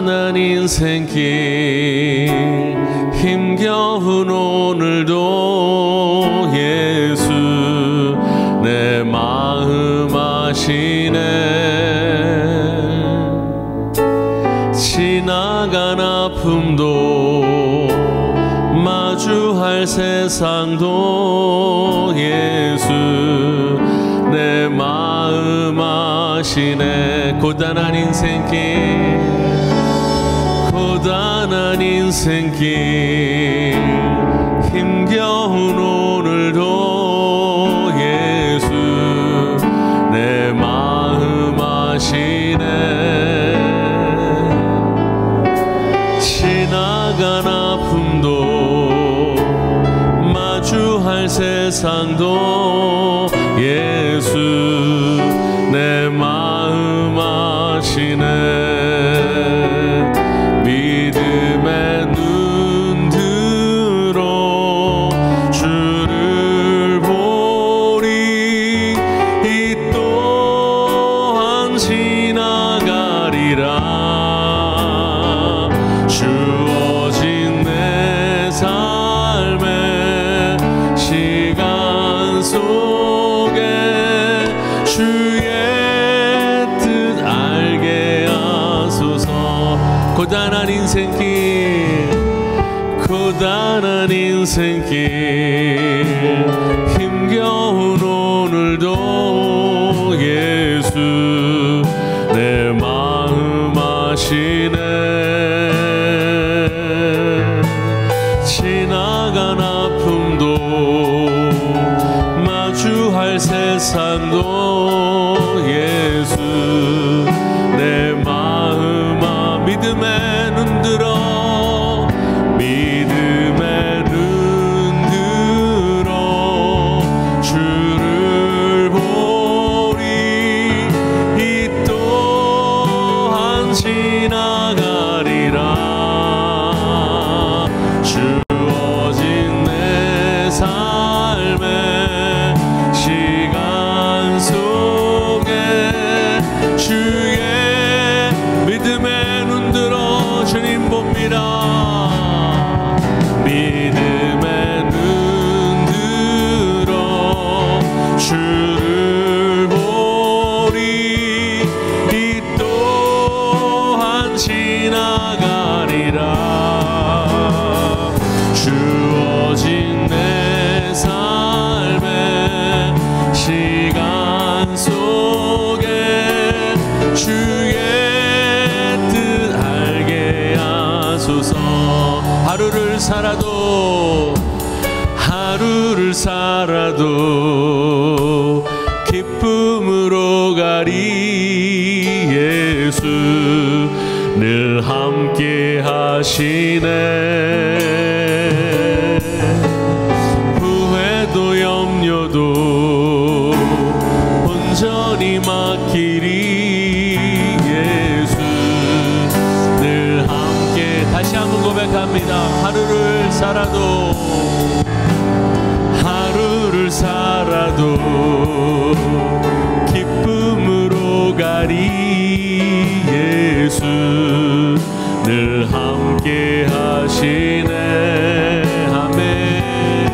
고단한 인생길 힘겨운 오늘도 예수 내 마음 아시네. 지나간 아픔도 마주할 세상도 예수 내 마음 아시네. 고단한 인생길 고단한 인생길 힘겨운 오늘도 예수 내 마음 아시네. 지나간 아픔도 마주할 세상도 예수 내 마음 아시네. 믿음의 눈 들어 주를 보리. 이 또한 지나가리라. 주어진 내 삶의 시간 속에 주의 뜻 알게 하소서. 고단한 인생길 고단한 인생길 힘겨운 오늘도 예수 내 마음 아시네. 지나간 아픔도 마주할 세상도 예수 내 마음 믿음의 눈 들어 믿음의 눈 들어 주를 보리. 이 또한 지나가리라. 주어진 내 삶의 시간 속에 주의 믿음의 눈 들어 주님 봅니다. 믿음의 눈 들어 주를 보리. 이 또한 지나가리라. 주어진 내 삶의 시간 속에 주의 뜻 알게 하소서. 하루를 살아도 기쁨으로 가리. 예수 늘 함께 하시네. 후회도 염려도 온전히 맡기리. 예수 늘 함께. 다시 한번 고백합니다. 하루를 살아도 기쁨으로 가리. 예수 늘 함께 하시네. 아멘.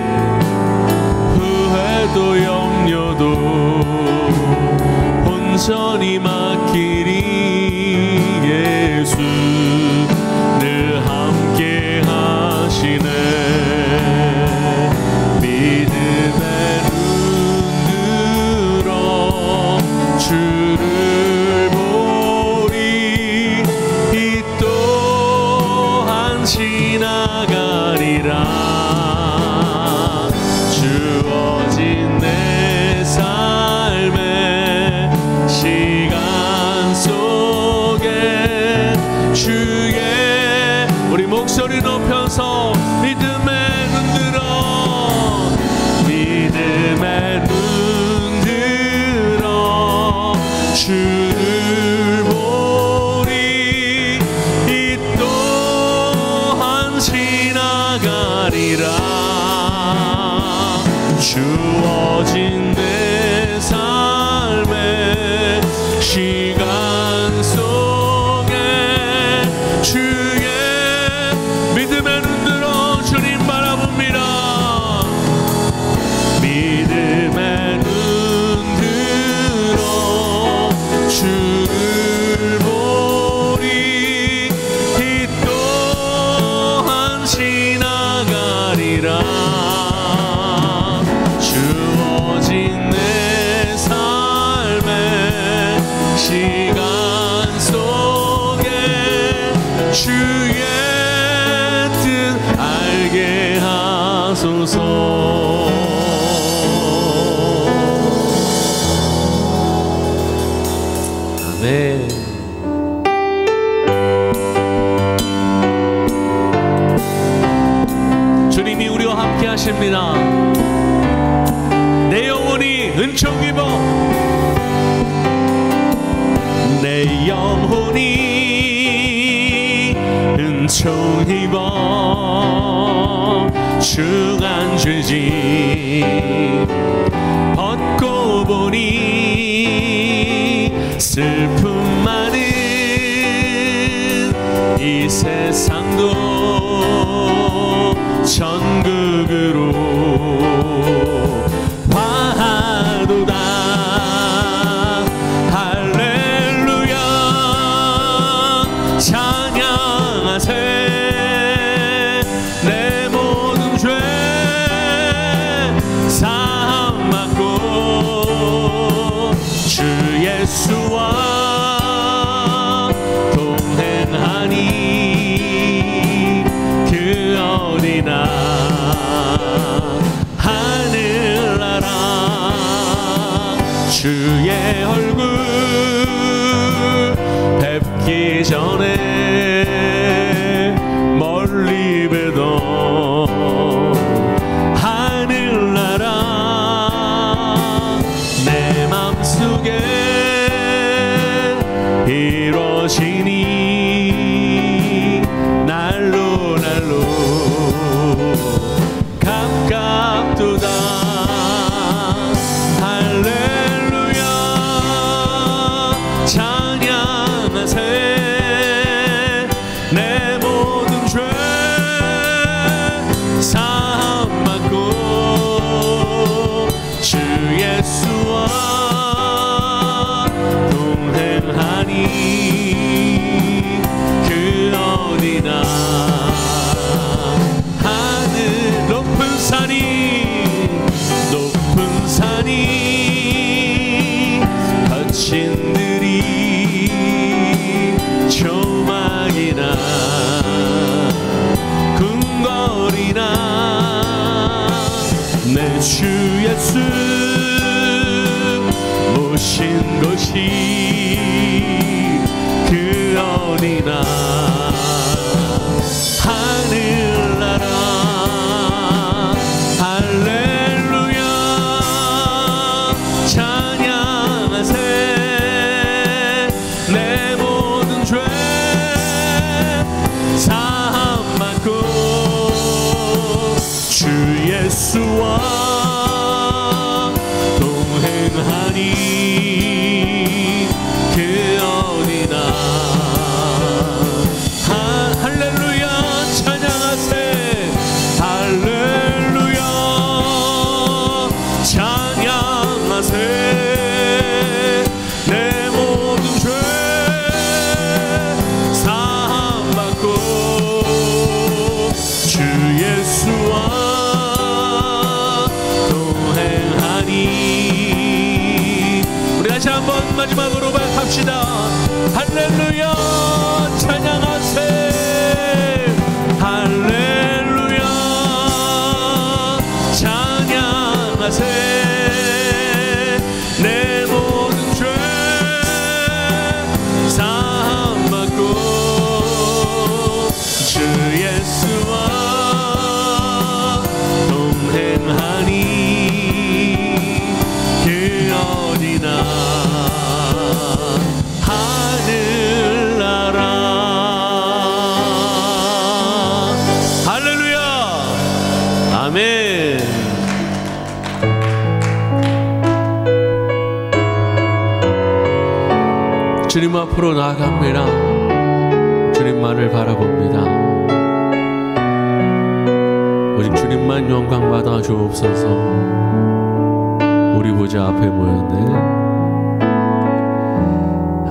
후회도 염려도 온전히 맡기리. 예수 늘 함께 하시네. 믿음의 눈 들어 주를 보리. 이 또한 지나가리라. 주어진 내 삶의 시간 속에 주의 우리 목소리 높여서 믿음의 눈 들어 믿음의 눈 들어 주를 보리. 이 또한 지나가리라. 주어진 내 삶의 시간 속에 주의 뜻 알게 하소서. 아멘. 주님이 우리와 함께 하십니다. 내 영혼이 은총 입어, 내 영혼이 은총 입어 주간 죄짐 벗고 보니 슬픔 많은 이 세상도 천국으로 화하도다. 할렐루야 찬양하세. 내 모든 죄 사함 받고 주 예수와 동행하니 그 어디나 하늘나라. 주의 얼굴 뵙기 전에 멀리 뵈던 하늘나라 내 맘속에 이루어지니 날로 날로 가깝도다. 할렐루야 찬양하세. 내 모든 죄 사함 받고 주 예수와 동행하니 그 어디나 하늘 높은 산이 거친 들이 조망이나 궁궐이나 내 주 예수 모신 곳이 그 어디나 하늘나라. 할렐루야 찬양하세. 내 모든 죄 사함 받고 주 예수와 동행하니 그 어디나 할렐루야 찬양하세. 할렐루야 찬양하세. 내 모든 죄 사함 받고 주 예수와 동행하니. 우리 다시 한번 마지막으로 합시다. 할렐루야 찬양하세. 할렐루야 찬양하세. 내 모든 죄 사함 받고 주 예수와 동행하니 그 어디나 하늘나라. 할렐루야 아멘. 주님 앞으로 나아갑니다. 주님만을 바라봅니다. 오직 주님만 영광 받아 주옵소서. 우리 보좌 앞에 모였네.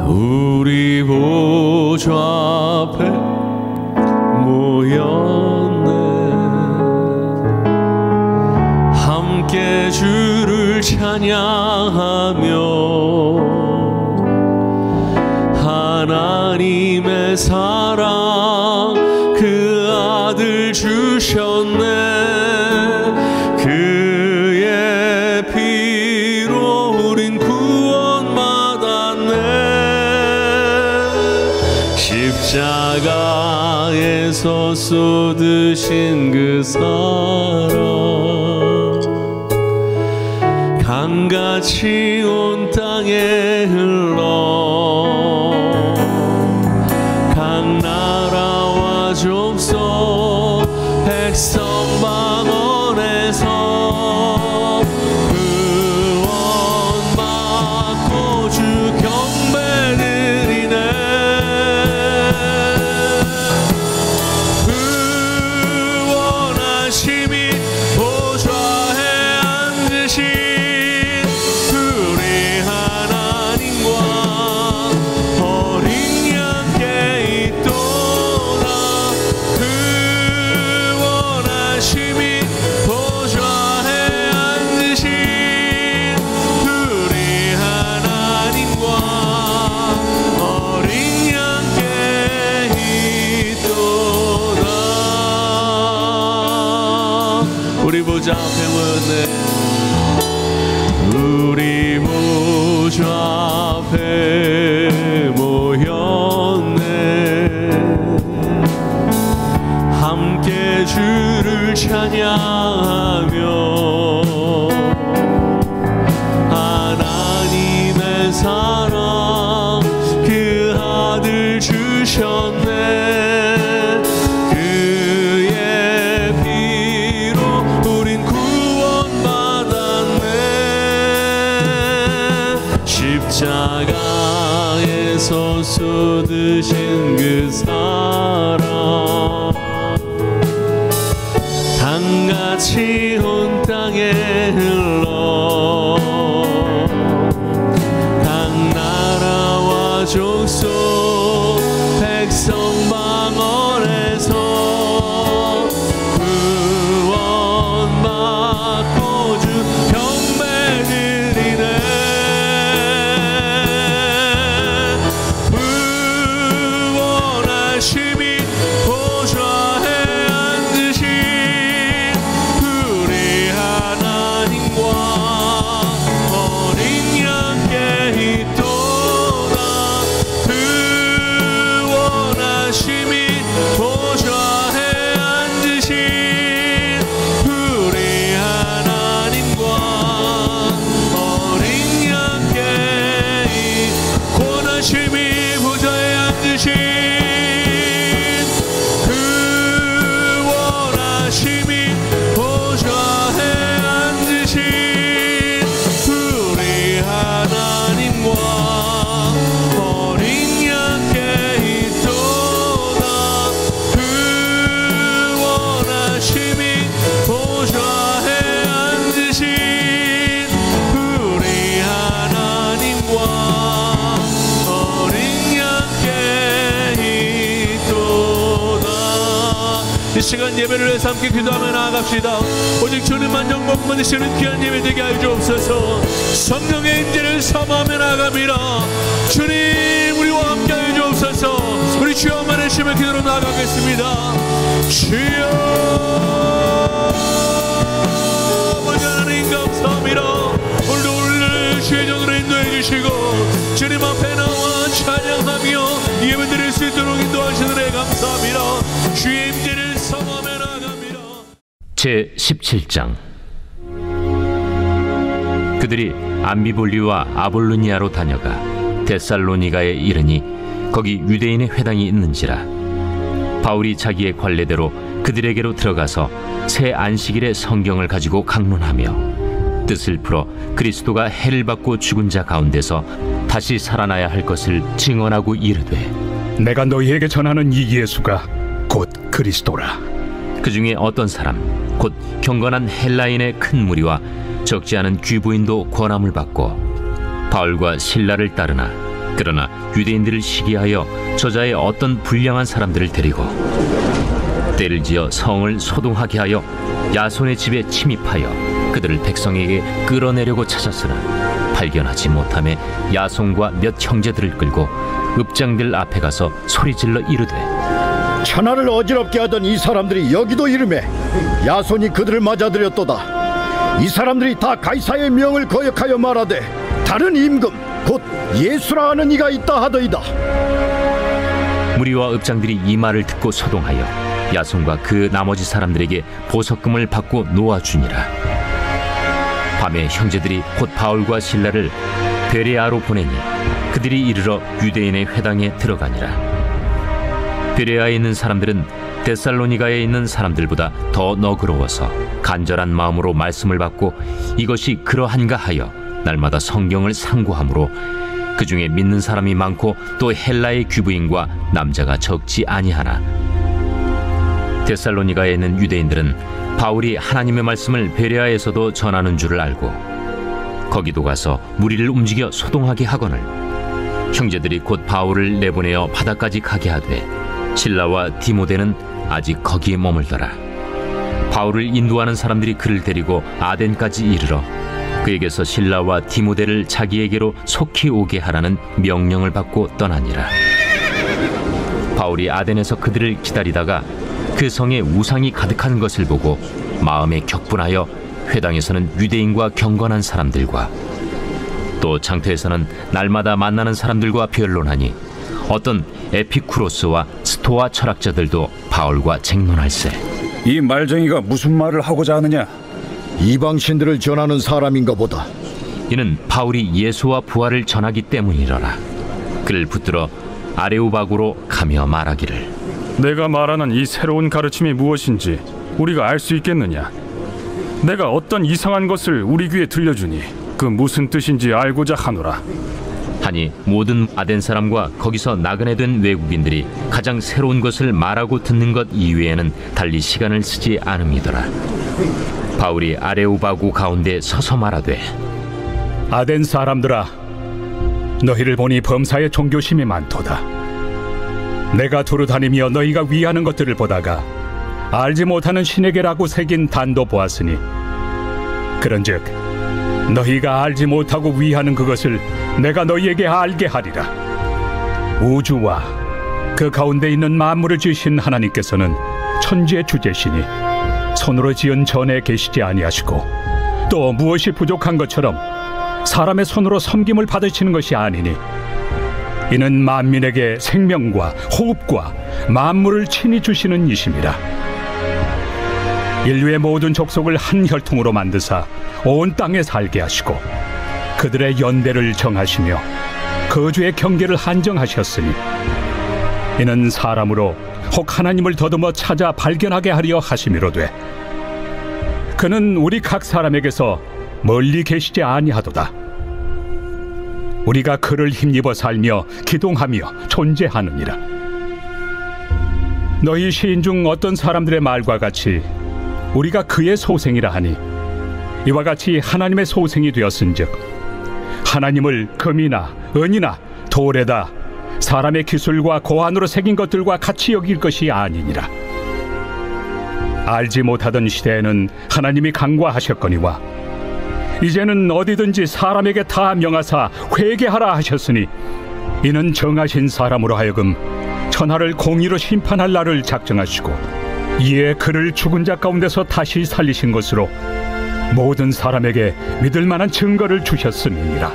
우리 보좌 앞에 모였네. 함께 주를 찬양하며 하나님의 하나님의 사랑 그 아들 주셨네. 그의 피로 우린 구원받았네. 십자가에서 쏟으신 그 사랑 강같이 온 땅에 흘러 각 나라와 족속 백성 방언에서 구원받고 주 경배 드리네. 구원하심이 보좌에 앉으신 우리 보좌 앞에 모였네. 우리 보좌 앞에 모였네. 함께 주를 찬양하며 하나님의 사랑 그 아들 주셨네. 십자가에서 쏟으신 그 사랑 강같이 온 땅에 흘러 각 나라와 족속 백성 방언에서 구원받고 주 경배 드리네. 이 시간 예배를 위해서 함께 기도하며 나아갑시다. 오직 주님만 영광 받으시는 귀한 예배 되게 하여 주옵소서. 성령의 임재를 사모하며 나아갑니다. 주님 우리와 함께 하여 주옵소서. 우리 주여만 하시며 기도로 나아가겠습니다. 주여 아버지 하나님 감사합니다. 오늘도 우리를 주의 전으로 인도해 주시고 주님 앞에 나와 찬양하며 예배 드릴 수 있도록 인도하시는 애 감사합니다. 주의 임재를 사모하며 나아갑니다. 제17장. 그들이 암비볼리와 아볼로니아로 다녀가 데살로니가에 이르니 거기 유대인의 회당이 있는지라. 바울이 자기의 관례대로 그들에게로 들어가서 새 안식일에 성경을 가지고 강론하며 뜻을 풀어 그리스도가 해를 받고 죽은 자 가운데서 다시 살아나야 할 것을 증언하고 이르되, 내가 너희에게 전하는 이 예수가 곧 그리스도라. 그 중에 어떤 사람 곧 경건한 헬라인의 큰 무리와 적지 않은 귀부인도 권함을 받고 바울과 실라를 따르나, 그러나 유대인들을 시기하여 저자의 어떤 불량한 사람들을 데리고 때를 지어 성을 소동하게 하여 야손의 집에 침입하여 그들을 백성에게 끌어내려고 찾았으나 발견하지 못하며 야손과 몇 형제들을 끌고 읍장들 앞에 가서 소리질러 이르되 천하를 어지럽게 하던 이 사람들이 여기도 이름에 야손이 그들을 맞아들였도다. 이 사람들이 다 가이사의 명을 거역하여 말하되 다른 임금 곧 예수라 하는 이가 있다 하더이다. 무리와 읍장들이 이 말을 듣고 소동하여 야손과 그 나머지 사람들에게 보석금을 받고 놓아주니라. 밤에 형제들이 곧 바울과 실라를 베레아로 보내니 그들이 이르러 유대인의 회당에 들어가니라. 베레아에 있는 사람들은 데살로니가에 있는 사람들보다 더 너그러워서 간절한 마음으로 말씀을 받고 이것이 그러한가 하여 날마다 성경을 상고하므로 그 중에 믿는 사람이 많고 또 헬라의 귀부인과 남자가 적지 아니하나 데살로니가에 있는 유대인들은 바울이 하나님의 말씀을 베레아에서도 전하는 줄을 알고 거기도 가서 무리를 움직여 소동하게 하거늘 형제들이 곧 바울을 내보내어 바다까지 가게 하되 실라와 디모데는 아직 거기에 머물더라. 바울을 인도하는 사람들이 그를 데리고 아덴까지 이르러 그에게서 실라와 디모데를 자기에게로 속히 오게 하라는 명령을 받고 떠나니라. 바울이 아덴에서 그들을 기다리다가 그 성에 우상이 가득한 것을 보고 마음에 격분하여 회당에서는 유대인과 경건한 사람들과 또 장터에서는 날마다 만나는 사람들과 변론하니 어떤 에피쿠로스와 스토아 철학자들도 바울과 쟁론할세. 이 말쟁이가 무슨 말을 하고자 하느냐? 이방신들을 전하는 사람인가 보다. 이는 바울이 예수와 부활을 전하기 때문이러라. 그를 붙들어 아레오바고로 가며 말하기를 내가 말하는 이 새로운 가르침이 무엇인지 우리가 알 수 있겠느냐? 내가 어떤 이상한 것을 우리 귀에 들려주니 그 무슨 뜻인지 알고자 하노라. 하니 모든 아덴 사람과 거기서 나그네 된 외국인들이 가장 새로운 것을 말하고 듣는 것 이외에는 달리 시간을 쓰지 않음이더라. 바울이 아레오바고 가운데 서서 말하되 아덴 사람들아, 너희를 보니 범사에 종교심이 많도다. 내가 두루 다니며 너희가 위하는 것들을 보다가 알지 못하는 신에게라고 새긴 단도 보았으니 그런즉 너희가 알지 못하고 위하는 그것을 내가 너희에게 알게 하리라. 우주와 그 가운데 있는 만물을 지으신 하나님께서는 천지의 주제시니 손으로 지은 전에 계시지 아니하시고 또 무엇이 부족한 것처럼 사람의 손으로 섬김을 받으시는 것이 아니니 이는 만민에게 생명과 호흡과 만물을 친히 주시는 이심이라. 인류의 모든 족속을 한 혈통으로 만드사 온 땅에 살게 하시고 그들의 연대를 정하시며 거주의 경계를 한정하셨으니 이는 사람으로 혹 하나님을 더듬어 찾아 발견하게 하려 하심이로되 그는 우리 각 사람에게서 멀리 계시지 아니하도다. 우리가 그를 힘입어 살며 기동하며 존재하느니라. 너희 시인 중 어떤 사람들의 말과 같이 우리가 그의 소생이라 하니 이와 같이 하나님의 소생이 되었은즉 하나님을 금이나 은이나 돌에다 사람의 기술과 고안으로 새긴 것들과 같이 여길 것이 아니니라. 알지 못하던 시대에는 하나님이 간과하셨거니와 이제는 어디든지 사람에게 다 명하사 회개하라 하셨으니 이는 정하신 사람으로 하여금 천하를 공의로 심판할 날을 작정하시고 이에 그를 죽은 자 가운데서 다시 살리신 것으로 모든 사람에게 믿을 만한 증거를 주셨음이니라.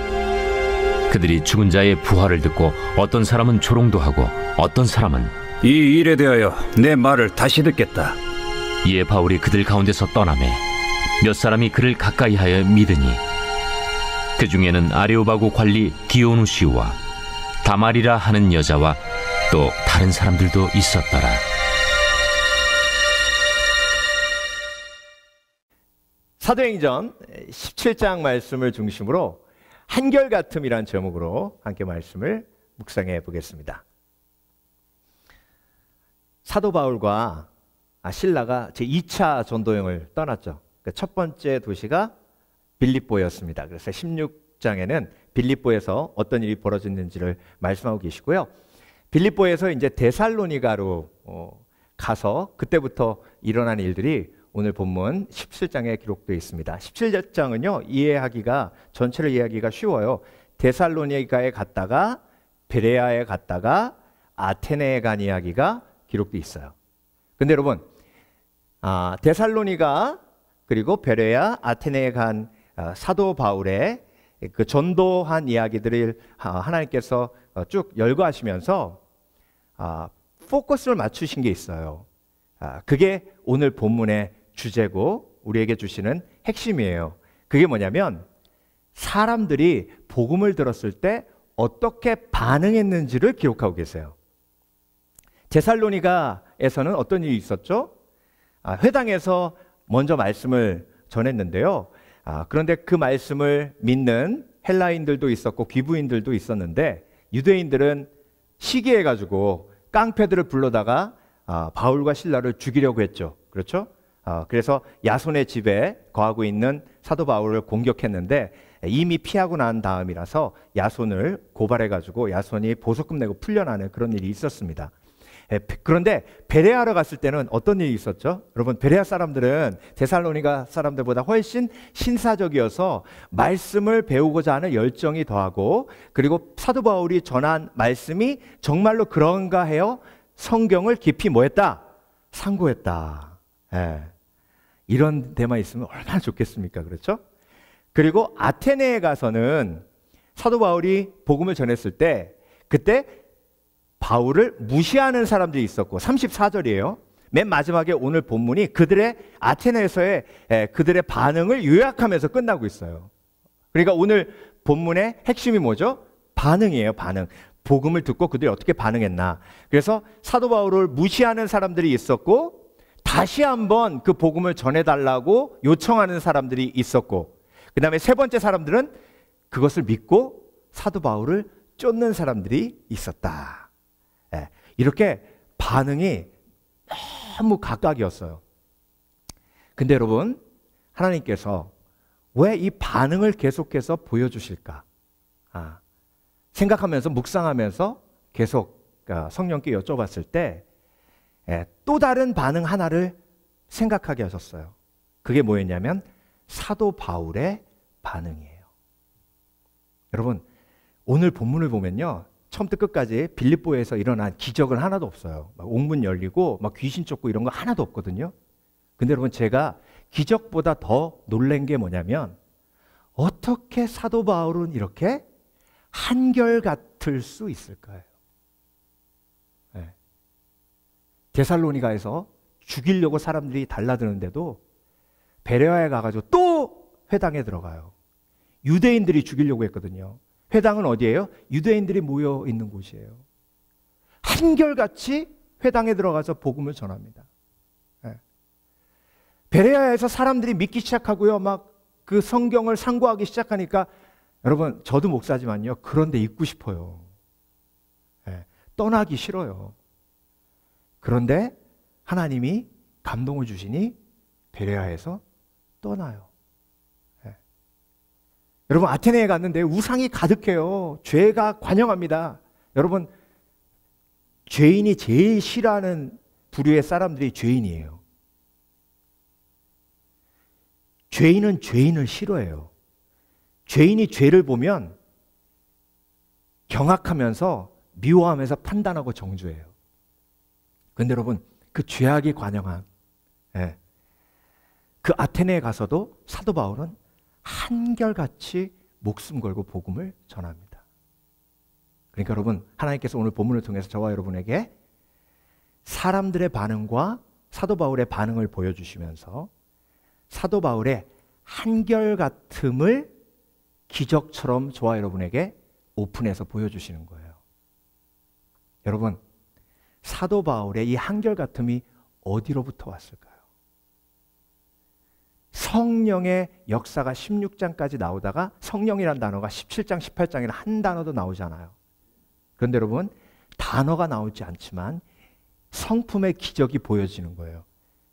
그들이 죽은 자의 부활을 듣고 어떤 사람은 조롱도 하고 어떤 사람은 이 일에 대하여 내 말을 다시 듣겠다. 이에 바울이 그들 가운데서 떠나매 몇 사람이 그를 가까이하여 믿으니 그 중에는 아레오바고 관리 디오누시우와 다말이라 하는 여자와 또 다른 사람들도 있었더라. 사도행전 17장 말씀을 중심으로 한결같음이란 제목으로 함께 말씀을 묵상해 보겠습니다. 사도 바울과 실라가 제2차 전도여행을 떠났죠. 첫 번째 도시가 빌립보였습니다. 그래서 16장에는 빌립보에서 어떤 일이 벌어졌는지를 말씀하고 계시고요. 빌립보에서 이제 데살로니가로 가서 그때부터 일어난 일들이 오늘 본문 17장에 기록되어 있습니다. 17장은요, 전체를 이해하기가 쉬워요. 데살로니가에 갔다가 베레아에 갔다가 아테네에 간 이야기가 기록돼 있어요. 근데 여러분, 데살로니가 그리고 베레아, 아테네에 간 사도 바울의 그 전도한 이야기들을 하나님께서 쭉 열거하시면서 포커스를 맞추신 게 있어요. 그게 오늘 본문의 주제고 우리에게 주시는 핵심이에요. 그게 뭐냐면 사람들이 복음을 들었을 때 어떻게 반응했는지를 기록하고 계세요. 데살로니가에서는 어떤 일이 있었죠? 회당에서 먼저 말씀을 전했는데요. 그런데 그 말씀을 믿는 헬라인들도 있었고 귀부인들도 있었는데 유대인들은 시기해가지고 깡패들을 불러다가 바울과 실라를 죽이려고 했죠. 그렇죠? 그래서 야손의 집에 거하고 있는 사도 바울을 공격했는데 이미 피하고 난 다음이라서 야손을 고발해가지고 야손이 보석금 내고 풀려나는 그런 일이 있었습니다. 그런데 베레아로 갔을 때는 어떤 일이 있었죠? 여러분, 베레아 사람들은 데살로니가 사람들보다 훨씬 신사적이어서 말씀을 배우고자 하는 열정이 더하고, 그리고 사도 바울이 전한 말씀이 정말로 그런가 해요. 성경을 깊이 뭐했다? 상고했다. 이런 데만 있으면 얼마나 좋겠습니까? 그렇죠? 그리고 아테네에 가서는 사도 바울이 복음을 전했을 때 그때 바울을 무시하는 사람들이 있었고, 34절이에요. 맨 마지막에 오늘 본문이 그들의 아테네에서의 그들의 반응을 요약하면서 끝나고 있어요. 그러니까 오늘 본문의 핵심이 뭐죠? 반응이에요. 반응. 복음을 듣고 그들이 어떻게 반응했나. 그래서 사도 바울을 무시하는 사람들이 있었고, 다시 한번 그 복음을 전해달라고 요청하는 사람들이 있었고, 그 다음에 세 번째 사람들은 그것을 믿고 사도 바울을 쫓는 사람들이 있었다. 이렇게 반응이 너무 각각이었어요. 근데 여러분, 하나님께서 왜 이 반응을 계속해서 보여주실까? 생각하면서 묵상하면서 계속 성령께 여쭤봤을 때 또 다른 반응 하나를 생각하게 하셨어요. 그게 뭐였냐면 사도 바울의 반응이에요. 여러분, 오늘 본문을 보면요, 처음부터 끝까지 빌립보에서 일어난 기적은 하나도 없어요. 막 옥문 열리고 막 귀신 쫓고 이런 거 하나도 없거든요. 근데 여러분, 제가 기적보다 더 놀란 게 뭐냐면 어떻게 사도 바울은 이렇게 한결같을 수 있을까요? 데살로니가에서 죽이려고 사람들이 달라드는데도 베레아에 가가지고 또 회당에 들어가요. 유대인들이 죽이려고 했거든요. 회당은 어디예요? 유대인들이 모여 있는 곳이에요. 한결같이 회당에 들어가서 복음을 전합니다. 베레아에서 사람들이 믿기 시작하고요, 막 그 성경을 상고하기 시작하니까, 여러분, 저도 목사지만요, 그런데 있고 싶어요. 떠나기 싫어요. 그런데 하나님이 감동을 주시니 베레아에서 떠나요. 여러분, 아테네에 갔는데 우상이 가득해요. 죄가 관영합니다. 여러분, 죄인이 제일 싫어하는 부류의 사람들이 죄인이에요. 죄인은 죄인을 싫어해요. 죄인이 죄를 보면 경악하면서 미워하면서 판단하고 정죄해요. 그런데 여러분, 그 죄악이 관영한 그 아테네에 가서도 사도 바울은 한결같이 목숨 걸고 복음을 전합니다. 그러니까 여러분, 하나님께서 오늘 본문을 통해서 저와 여러분에게 사람들의 반응과 사도 바울의 반응을 보여주시면서 사도 바울의 한결같음을 기적처럼 저와 여러분에게 오픈해서 보여주시는 거예요. 여러분, 사도 바울의 이 한결같음이 어디로부터 왔을까요? 성령의 역사가 16장까지 나오다가 성령이란 단어가 17장, 18장에는 한 단어도 나오잖아요. 그런데 여러분, 단어가 나오지 않지만 성품의 기적이 보여지는 거예요.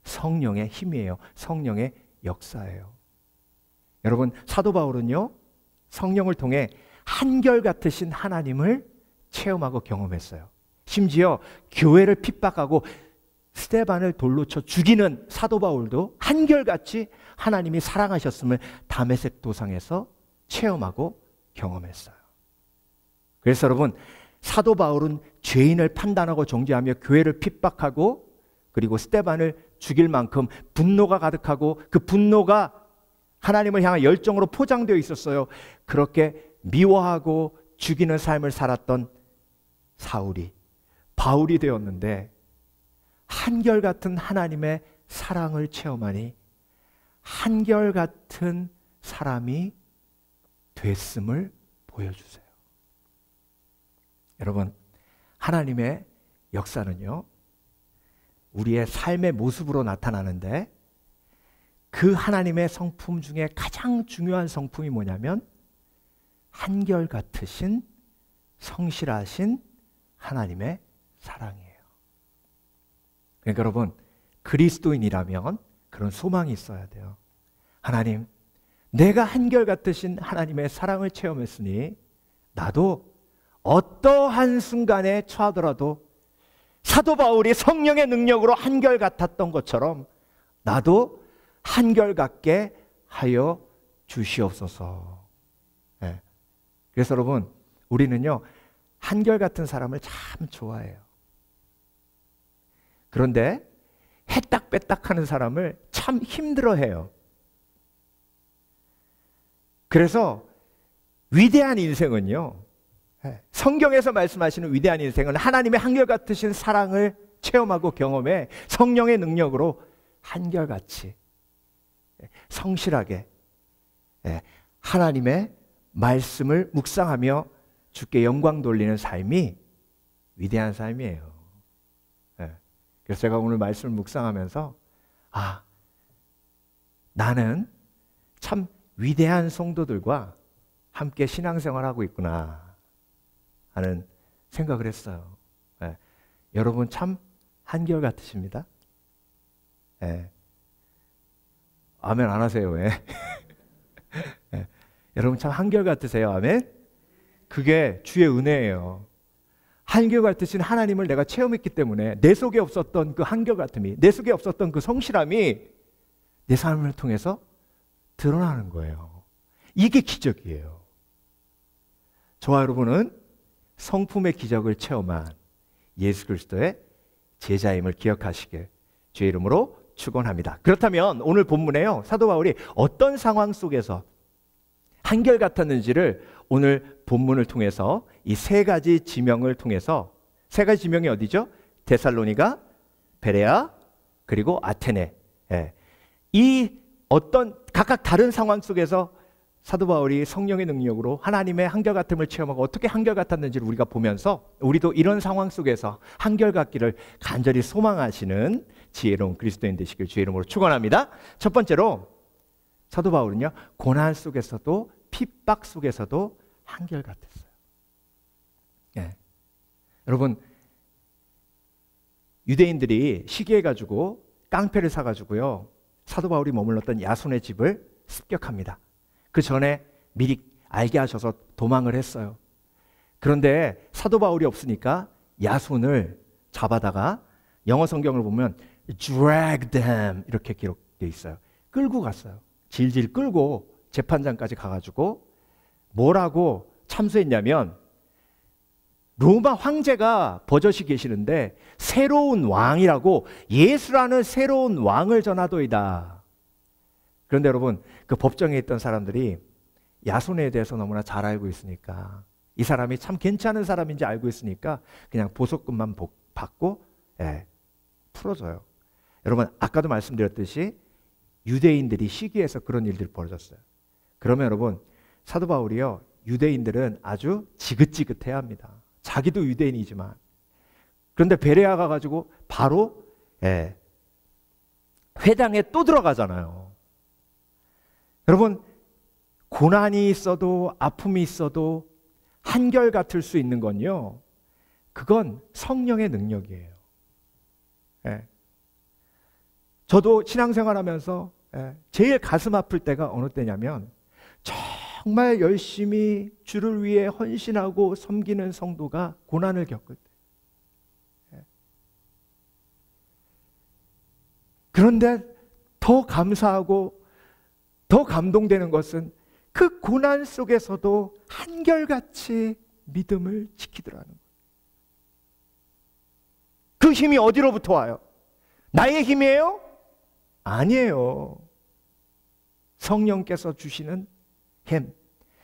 성령의 힘이에요. 성령의 역사예요. 여러분, 사도 바울은요, 성령을 통해 한결같으신 하나님을 체험하고 경험했어요. 심지어 교회를 핍박하고 스데반을 돌로 쳐 죽이는 사도 바울도 한결같이 하나님이 사랑하셨음을 다메섹 도상에서 체험하고 경험했어요. 그래서 여러분, 사도 바울은 죄인을 판단하고 정죄하며 교회를 핍박하고 그리고 스데반을 죽일 만큼 분노가 가득하고 그 분노가 하나님을 향한 열정으로 포장되어 있었어요. 그렇게 미워하고 죽이는 삶을 살았던 사울이 바울이 되었는데 한결같은 하나님의 사랑을 체험하니 한결같은 사람이 됐음을 보여주세요. 여러분, 하나님의 역사는요, 우리의 삶의 모습으로 나타나는데 그 하나님의 성품 중에 가장 중요한 성품이 뭐냐면 한결같으신 성실하신 하나님의 사랑이에요. 그러니까 여러분, 그리스도인이라면 그런 소망이 있어야 돼요. 하나님, 내가 한결같으신 하나님의 사랑을 체험했으니 나도 어떠한 순간에 처하더라도 사도 바울이 성령의 능력으로 한결같았던 것처럼 나도 한결같게 하여 주시옵소서. 네. 그래서 여러분, 우리는요 한결같은 사람을 참 좋아해요. 그런데 해딱빼딱하는 사람을 참 힘들어해요. 그래서 위대한 인생은요, 성경에서 말씀하시는 위대한 인생은 하나님의 한결같으신 사랑을 체험하고 경험해 성령의 능력으로 한결같이 성실하게 하나님의 말씀을 묵상하며 주께 영광 돌리는 삶이 위대한 삶이에요. 그래서 제가 오늘 말씀을 묵상하면서 나는 참 위대한 성도들과 함께 신앙생활하고 있구나 하는 생각을 했어요. 여러분 참 한결같으십니다. 아멘 안 하세요 왜? 여러분 참 한결같으세요. 아멘. 그게 주의 은혜예요. 한결같으신 하나님을 내가 체험했기 때문에 내 속에 없었던 그 한결같음이, 내 속에 없었던 그 성실함이 내 삶을 통해서 드러나는 거예요. 이게 기적이에요. 저와 여러분은 성품의 기적을 체험한 예수 그리스도의 제자임을 기억하시길 주의 이름으로 축원합니다. 그렇다면 오늘 본문에요, 사도 바울이 어떤 상황 속에서 한결같았는지를 오늘 본문을 통해서 이 세 가지 지명을 통해서, 세 가지 지명이 어디죠? 데살로니가, 베레아, 그리고 아테네. 이 어떤 각각 다른 상황 속에서 사도 바울이 성령의 능력으로 하나님의 한결같음을 체험하고 어떻게 한결같았는지를 우리가 보면서 우리도 이런 상황 속에서 한결같기를 간절히 소망하시는 지혜로운 그리스도인 되시길 주의 이름으로 축원합니다. 첫 번째로 사도 바울은요, 고난 속에서도 핍박 속에서도 한결같았어요. 여러분, 유대인들이 시기해가지고 깡패를 사가지고요, 사도 바울이 머물렀던 야손의 집을 습격합니다. 그 전에 미리 알게 하셔서 도망을 했어요. 그런데 사도 바울이 없으니까 야손을 잡아다가 영어 성경을 보면 drag them 이렇게 기록되어 있어요. 끌고 갔어요. 질질 끌고 재판장까지 가가지고 뭐라고 참수했냐면, 로마 황제가 버젓이 계시는데 새로운 왕이라고, 예수라는 새로운 왕을 전하도이다. 그런데 여러분, 그 법정에 있던 사람들이 야손에 대해서 너무나 잘 알고 있으니까, 이 사람이 참 괜찮은 사람인지 알고 있으니까 그냥 보석금만 받고 풀어줘요. 여러분, 아까도 말씀드렸듯이 유대인들이 시기해서 그런 일들이 벌어졌어요. 그러면 여러분, 사도 바울이요, 유대인들은 아주 지긋지긋해야 합니다. 자기도 유대인이지만. 그런데 베레아 가가지고 바로 회당에 또 들어가잖아요. 여러분, 고난이 있어도 아픔이 있어도 한결같을 수 있는 건요, 그건 성령의 능력이에요. 저도 신앙생활하면서 제일 가슴 아플 때가 어느 때냐면, 정말 열심히 주를 위해 헌신하고 섬기는 성도가 고난을 겪을 때. 그런데 더 감사하고 더 감동되는 것은 그 고난 속에서도 한결같이 믿음을 지키더라는 거예요. 그 힘이 어디로부터 와요? 나의 힘이에요? 아니에요. 성령께서 주시는 힘,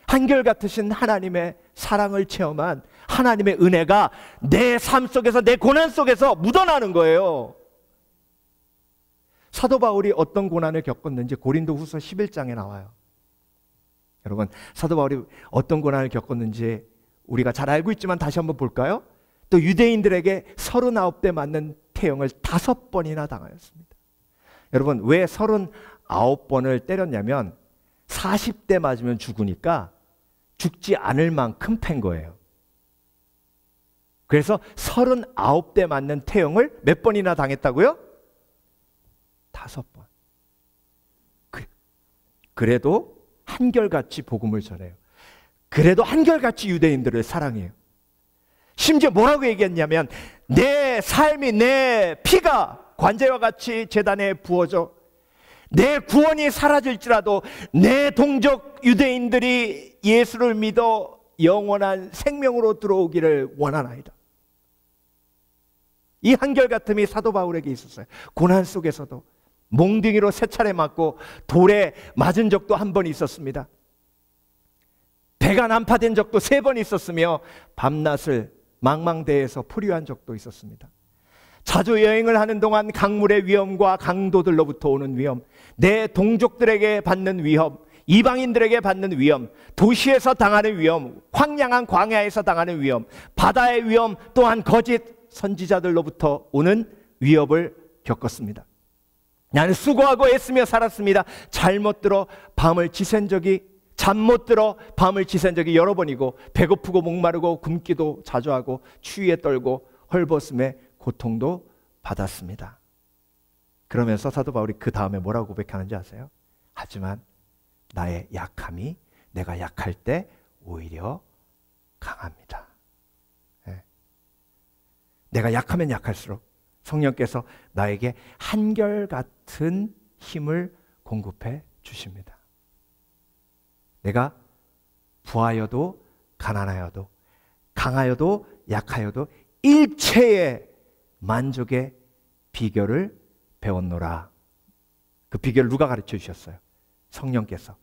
한결같으신 하나님의 사랑을 체험한 하나님의 은혜가 내 삶 속에서, 내 고난 속에서 묻어나는 거예요. 사도 바울이 어떤 고난을 겪었는지 고린도후서 11장에 나와요. 여러분, 사도 바울이 어떤 고난을 겪었는지 우리가 잘 알고 있지만 다시 한번 볼까요? 또 유대인들에게 39대 맞는 태형을 5번이나 당하였습니다. 여러분, 왜 39번을 때렸냐면 40대 맞으면 죽으니까 죽지 않을 만큼 팬 거예요. 그래서 39대 맞는 태형을 몇 번이나 당했다고요? 5번. 그래도 한결같이 복음을 전해요. 그래도 한결같이 유대인들을 사랑해요. 심지어 뭐라고 얘기했냐면, 내 삶이, 내 피가 관제와 같이 제단에 부어져 내 구원이 사라질지라도 내 동족 유대인들이 예수를 믿어 영원한 생명으로 들어오기를 원하나이다. 이 한결같음이 사도 바울에게 있었어요. 고난 속에서도 몽둥이로 3차례 맞고 돌에 맞은 적도 한 번 있었습니다. 배가 난파된 적도 3번 있었으며 밤낮을 망망대해에서 포류한 적도 있었습니다. 자주 여행을 하는 동안 강물의 위험과 강도들로부터 오는 위험, 내 동족들에게 받는 위험, 이방인들에게 받는 위험, 도시에서 당하는 위험, 황량한 광야에서 당하는 위험, 바다의 위험, 또한 거짓 선지자들로부터 오는 위협을 겪었습니다. 나는 수고하고 애쓰며 살았습니다. 잘못 들어 밤을 지샌 적이, 잠 못 들어 밤을 지샌 적이 여러 번이고, 배고프고 목마르고 굶기도 자주 하고 추위에 떨고 헐벗음에 고통도 받았습니다. 그러면서 사도 바울이 그 다음에 뭐라고 고백하는지 아세요? 하지만 나의 약함이 내가 약할 때 오히려 강합니다. 네. 내가 약하면 약할수록 성령께서 나에게 한결같은 힘을 공급해 주십니다. 내가 부하여도 가난하여도 강하여도 약하여도 일체의 만족의 비결을 배웠노라. 그 비결을 누가 가르쳐 주셨어요? 성령께서.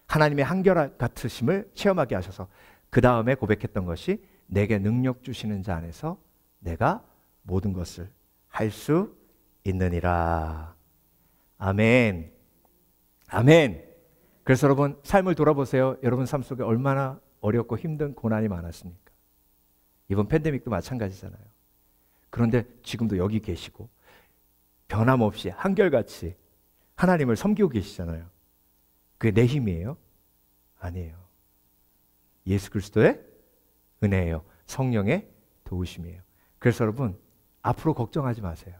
하나님의 한결같으심을 체험하게 하셔서 그 다음에 고백했던 것이, 내게 능력 주시는 자 안에서 내가 모든 것을 할 수 있느니라. 아멘. 아멘. 그래서 여러분, 삶을 돌아보세요. 여러분 삶 속에 얼마나 어렵고 힘든 고난이 많았습니까? 이번 팬데믹도 마찬가지잖아요. 그런데 지금도 여기 계시고 변함없이 한결같이 하나님을 섬기고 계시잖아요. 그게 내 힘이에요? 아니에요. 예수 그리스도의 은혜예요. 성령의 도우심이에요. 그래서 여러분, 앞으로 걱정하지 마세요.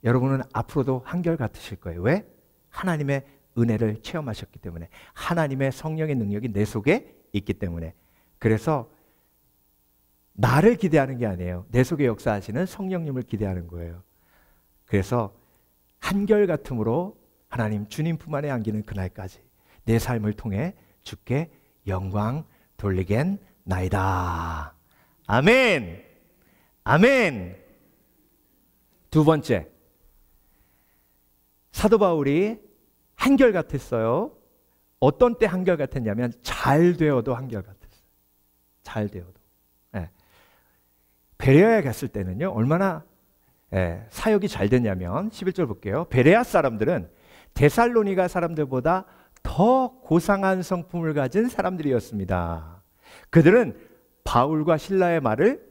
여러분은 앞으로도 한결같으실 거예요. 왜? 하나님의 은혜를 체험하셨기 때문에, 하나님의 성령의 능력이 내 속에 있기 때문에. 그래서 나를 기대하는 게 아니에요. 내 속에 역사하시는 성령님을 기대하는 거예요. 그래서 한결같음으로 하나님 주님 품 안에 안기는 그날까지 내 삶을 통해 주께 영광 돌리겠나이다. 아멘. 아멘. 두 번째, 사도 바울이 한결같았어요. 어떤 때 한결같았냐면 잘 되어도 한결같았어요. 잘 되어도. 네. 베레아에 갔을 때는요, 얼마나 사역이 잘 됐냐면 11절 볼게요. 베레아 사람들은 데살로니가 사람들보다 더 고상한 성품을 가진 사람들이었습니다. 그들은 바울과 실라의 말을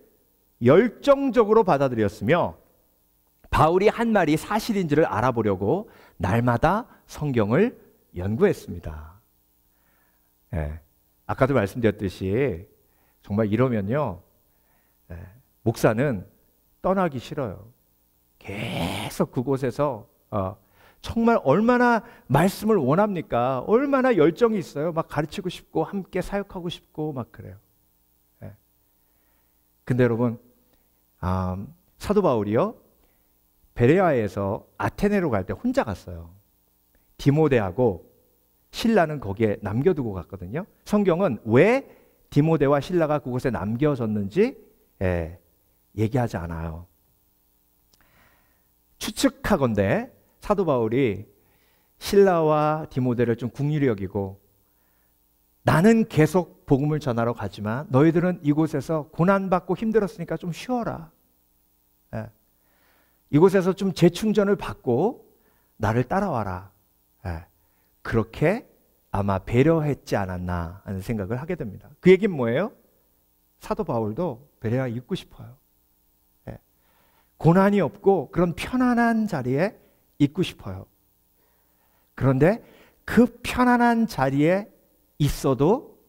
열정적으로 받아들였으며 바울이 한 말이 사실인지를 알아보려고 날마다 성경을 연구했습니다. 아까도 말씀드렸듯이 정말 이러면요, 목사는 떠나기 싫어요. 계속 그곳에서 정말 얼마나 말씀을 원합니까? 얼마나 열정이 있어요. 막 가르치고 싶고 함께 사역하고 싶고 막 그래요. 근데 여러분, 사도 바울이요, 베레아에서 아테네로 갈 때 혼자 갔어요. 디모데하고 실라는 거기에 남겨두고 갔거든요. 성경은 왜 디모데와 실라가 그곳에 남겨졌는지 얘기하지 않아요. 추측하건대 사도 바울이 실라와 디모데를 좀 긍휼히 여기고 나는 계속 복음을 전하러 가지만 너희들은 이곳에서 고난받고 힘들었으니까 좀 쉬어라. 예. 이곳에서 좀 재충전을 받고 나를 따라와라. 예. 그렇게 아마 배려했지 않았나 하는 생각을 하게 됩니다. 그 얘기는 뭐예요? 사도 바울도 베레아 있고 싶어요. 예. 고난이 없고 그런 편안한 자리에 있고 싶어요. 그런데 그 편안한 자리에 있어도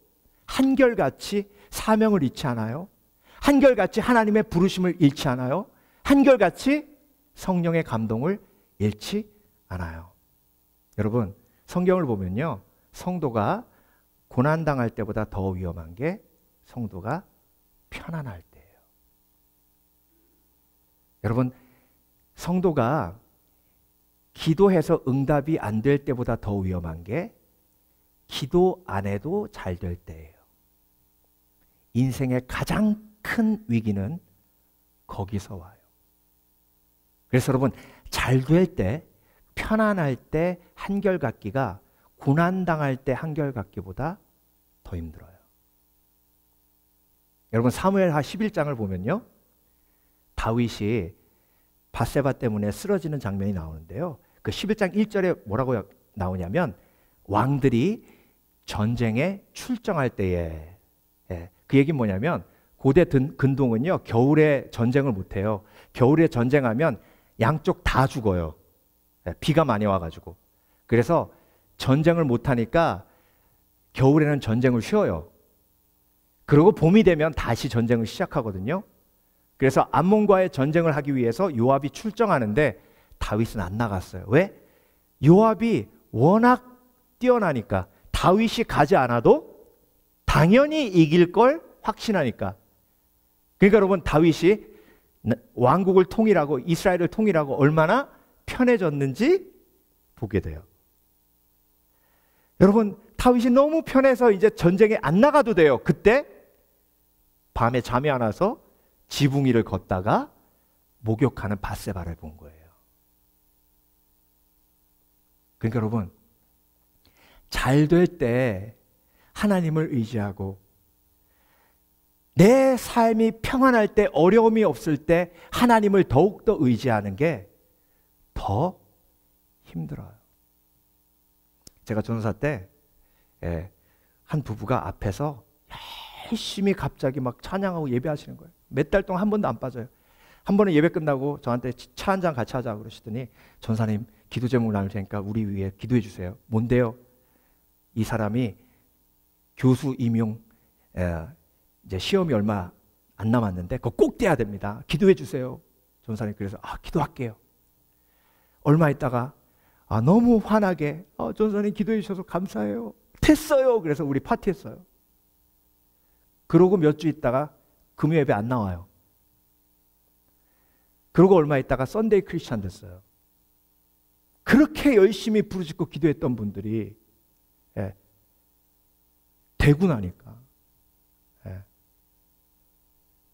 한결같이 사명을 잃지 않아요. 한결같이 하나님의 부르심을 잃지 않아요. 한결같이 성령의 감동을 잃지 않아요. 여러분, 성경을 보면요, 성도가 고난당할 때보다 더 위험한 게 성도가 편안할 때예요. 여러분, 성도가 기도해서 응답이 안 될 때보다 더 위험한 게 기도 안 해도 잘 될 때예요. 인생의 가장 큰 위기는 거기서 와요. 그래서 여러분, 잘 될 때, 편안할 때 한결같기가 고난당할 때 한결같기보다 더 힘들어요. 여러분, 사무엘하 11장을 보면요, 다윗이 밧세바 때문에 쓰러지는 장면이 나오는데요, 그 11장 1절에 뭐라고 나오냐면 왕들이 전쟁에 출정할 때에, 그 얘기는 뭐냐면 고대 근동은요, 겨울에 전쟁을 못해요. 겨울에 전쟁하면 양쪽 다 죽어요. 비가 많이 와가지고. 그래서 전쟁을 못하니까 겨울에는 전쟁을 쉬어요. 그리고 봄이 되면 다시 전쟁을 시작하거든요. 그래서 암몬과의 전쟁을 하기 위해서 요압이 출정하는데 다윗은 안 나갔어요. 왜? 요압이 워낙 뛰어나니까. 다윗이 가지 않아도 당연히 이길 걸 확신하니까. 그러니까 여러분, 다윗이 왕국을 통일하고 이스라엘을 통일하고 얼마나 편해졌는지 보게 돼요. 여러분, 다윗이 너무 편해서 이제 전쟁에 안 나가도 돼요. 그때 밤에 잠이 안 와서 지붕 위를 걷다가 목욕하는 밧세바를 본 거예요. 그러니까 여러분, 잘 될 때 하나님을 의지하고 내 삶이 평안할 때, 어려움이 없을 때 하나님을 더욱더 의지하는 게 더 힘들어요. 제가 전도사 때 한 부부가 앞에서 열심히 갑자기 막 찬양하고 예배하시는 거예요. 몇 달 동안 한 번도 안 빠져요. 한 번은 예배 끝나고 저한테 차 한 잔 같이 하자고 그러시더니, 전사님 기도 제목 나눌 테니까 우리 위해 기도해 주세요. 뭔데요? 이 사람이 교수 임용 이제 시험이 얼마 안 남았는데 그거 꼭 떼야 됩니다. 기도해 주세요. 전사님. 그래서 기도할게요. 얼마 있다가 너무 환하게 전사님 기도해 주셔서 감사해요. 됐어요. 그래서 우리 파티했어요. 그러고 몇 주 있다가 금요 예배 안 나와요. 그러고 얼마 있다가 썬데이 크리스찬 됐어요. 그렇게 열심히 부르짖고 기도했던 분들이 되고 나니까.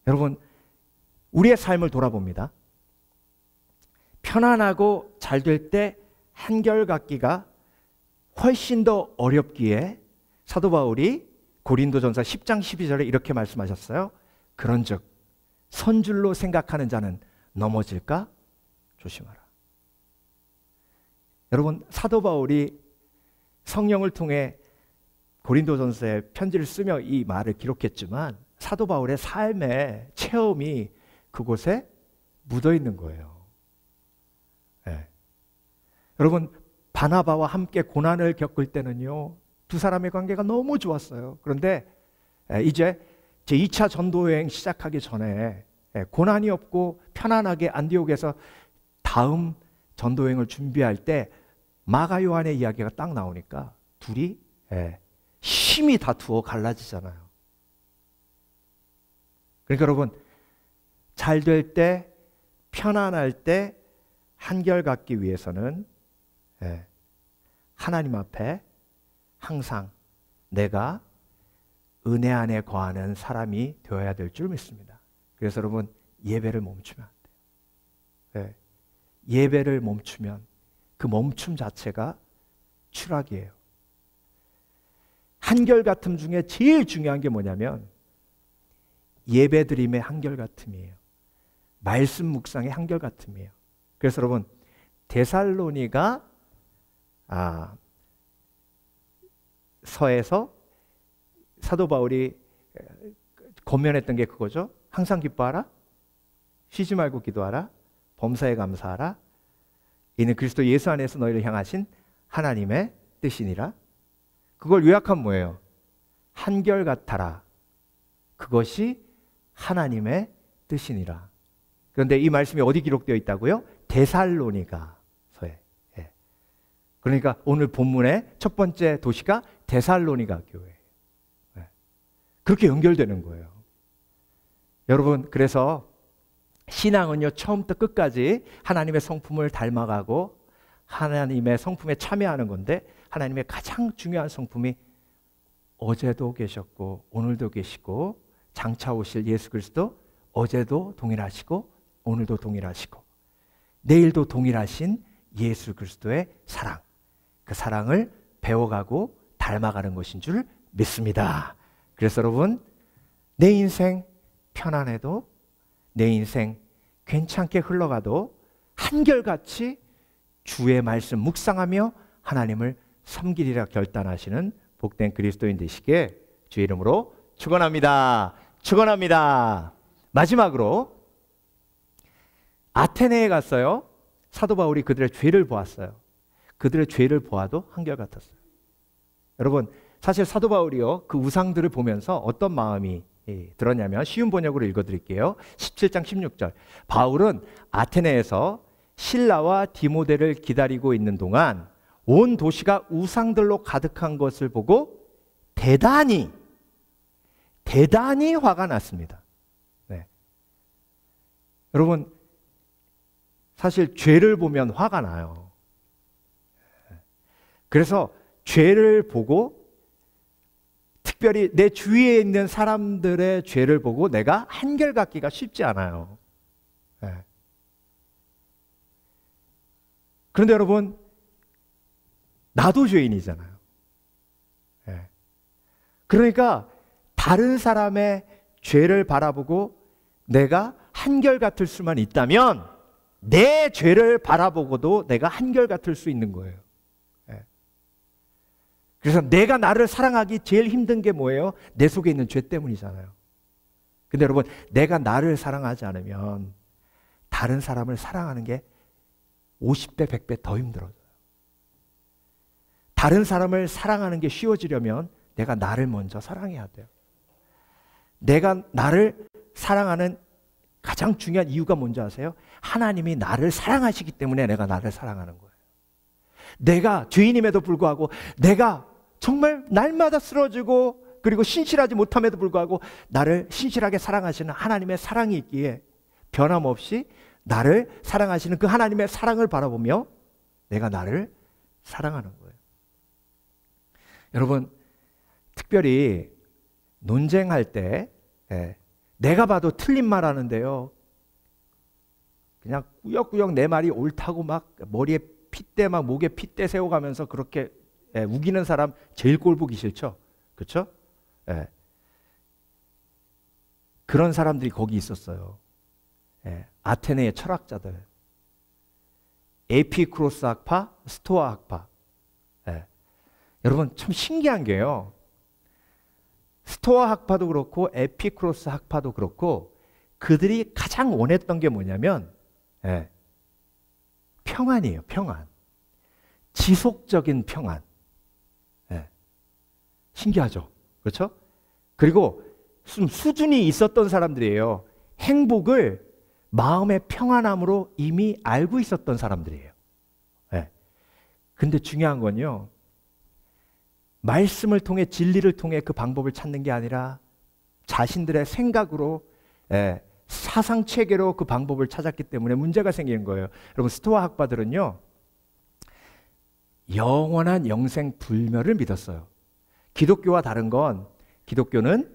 여러분, 우리의 삶을 돌아봅니다. 편안하고 잘 될 때 한결같기가 훨씬 더 어렵기에 사도 바울이 고린도전서 10장 12절에 이렇게 말씀하셨어요. 그런즉 선줄로 생각하는 자는 넘어질까 조심하라. 여러분, 사도 바울이 성령을 통해 고린도전서에 편지를 쓰며 이 말을 기록했지만 사도 바울의 삶의 체험이 그곳에 묻어 있는 거예요. 여러분, 바나바와 함께 고난을 겪을 때는요, 두 사람의 관계가 너무 좋았어요. 그런데 이제 제2차 전도여행 시작하기 전에 고난이 없고 편안하게 안디옥에서 다음 전도여행을 준비할 때 마가 요한의 이야기가 딱 나오니까 둘이 심히 다투어 갈라지잖아요. 그러니까 여러분, 잘 될 때, 편안할 때 한결같기 위해서는 하나님 앞에 항상 내가 은혜 안에 거하는 사람이 되어야 될 줄 믿습니다. 그래서 여러분, 예배를 멈추면 안 돼요. 예배를 멈추면 그 멈춤 자체가 추락이에요. 한결같음 중에 제일 중요한 게 뭐냐면 예배드림의 한결같음이에요. 말씀 묵상의 한결같음이에요. 그래서 여러분, 데살로니가 서에서 사도 바울이 권면했던 게 그거죠. 항상 기뻐하라, 쉬지 말고 기도하라, 범사에 감사하라, 이는 그리스도 예수 안에서 너희를 향하신 하나님의 뜻이니라. 그걸 요약하면 뭐예요? 한결같아라, 그것이 하나님의 뜻이니라. 그런데 이 말씀이 어디 기록되어 있다고요? 데살로니가서에. 그러니까 오늘 본문의 첫 번째 도시가 데살로니가 교회예요. 그렇게 연결되는 거예요. 여러분, 그래서 신앙은요, 처음부터 끝까지 하나님의 성품을 닮아가고 하나님의 성품에 참여하는 건데, 하나님의 가장 중요한 성품이 어제도 계셨고 오늘도 계시고 장차 오실 예수 그리스도, 어제도 동일하시고 오늘도 동일하시고 내일도 동일하신 예수 그리스도의 사랑, 그 사랑을 배워가고 닮아가는 것인 줄 믿습니다. 그래서 여러분, 내 인생 편안해도, 내 인생 괜찮게 흘러가도 한결같이 주의 말씀 묵상하며 하나님을 섬기리라 결단하시는 복된 그리스도인 되시게 주의 이름으로 축원합니다. 축원합니다. 마지막으로 아테네에 갔어요. 사도 바울이 그들의 죄를 보았어요. 그들의 죄를 보아도 한결같았어요. 여러분, 사실 사도 바울이요, 그 우상들을 보면서 어떤 마음이 들었냐면, 쉬운 번역으로 읽어드릴게요. 17장 16절. 바울은 아테네에서 실라와 디모데를 기다리고 있는 동안 온 도시가 우상들로 가득한 것을 보고 대단히 화가 났습니다. 네. 여러분, 사실 죄를 보면 화가 나요. 그래서 죄를 보고, 특별히 내 주위에 있는 사람들의 죄를 보고 내가 한결같기가 쉽지 않아요. 네. 그런데 여러분, 나도 죄인이잖아요. 네. 그러니까 다른 사람의 죄를 바라보고 내가 한결같을 수만 있다면 내 죄를 바라보고도 내가 한결같을 수 있는 거예요. 그래서 내가 나를 사랑하기 제일 힘든 게 뭐예요? 내 속에 있는 죄 때문이잖아요. 근데 여러분, 내가 나를 사랑하지 않으면 다른 사람을 사랑하는 게 50배, 100배 더 힘들어져요. 다른 사람을 사랑하는 게 쉬워지려면 내가 나를 먼저 사랑해야 돼요. 내가 나를 사랑하는 가장 중요한 이유가 뭔지 아세요? 하나님이 나를 사랑하시기 때문에 내가 나를 사랑하는 거예요. 내가 죄인임에도 불구하고, 내가 정말 날마다 쓰러지고 그리고 신실하지 못함에도 불구하고 나를 신실하게 사랑하시는 하나님의 사랑이 있기에 변함없이 나를 사랑하시는 그 하나님의 사랑을 바라보며 내가 나를 사랑하는 거예요. 여러분, 특별히 논쟁할 때 내가 봐도 틀린 말 하는데요, 그냥 꾸역꾸역 내 말이 옳다고 막 머리에 핏대, 막 목에 핏대 세워가면서 그렇게 우기는 사람 제일 꼴 보기 싫죠? 그렇죠? 그런 사람들이 거기 있었어요. 아테네의 철학자들, 에피쿠로스 학파, 스토아 학파. 여러분, 참 신기한 게요, 스토아 학파도 그렇고 에피쿠로스 학파도 그렇고 그들이 가장 원했던 게 뭐냐면 평안이에요. 평안. 지속적인 평안. 신기하죠? 그렇죠? 그리고 좀 수준이 있었던 사람들이에요. 행복을 마음의 평안함으로 이미 알고 있었던 사람들이에요. 근데 중요한 건요, 말씀을 통해, 진리를 통해 그 방법을 찾는 게 아니라 자신들의 생각으로, 사상 체계로 그 방법을 찾았기 때문에 문제가 생기는 거예요. 여러분, 스토아 학파들은요, 영원한 영생 불멸을 믿었어요. 기독교와 다른 건, 기독교는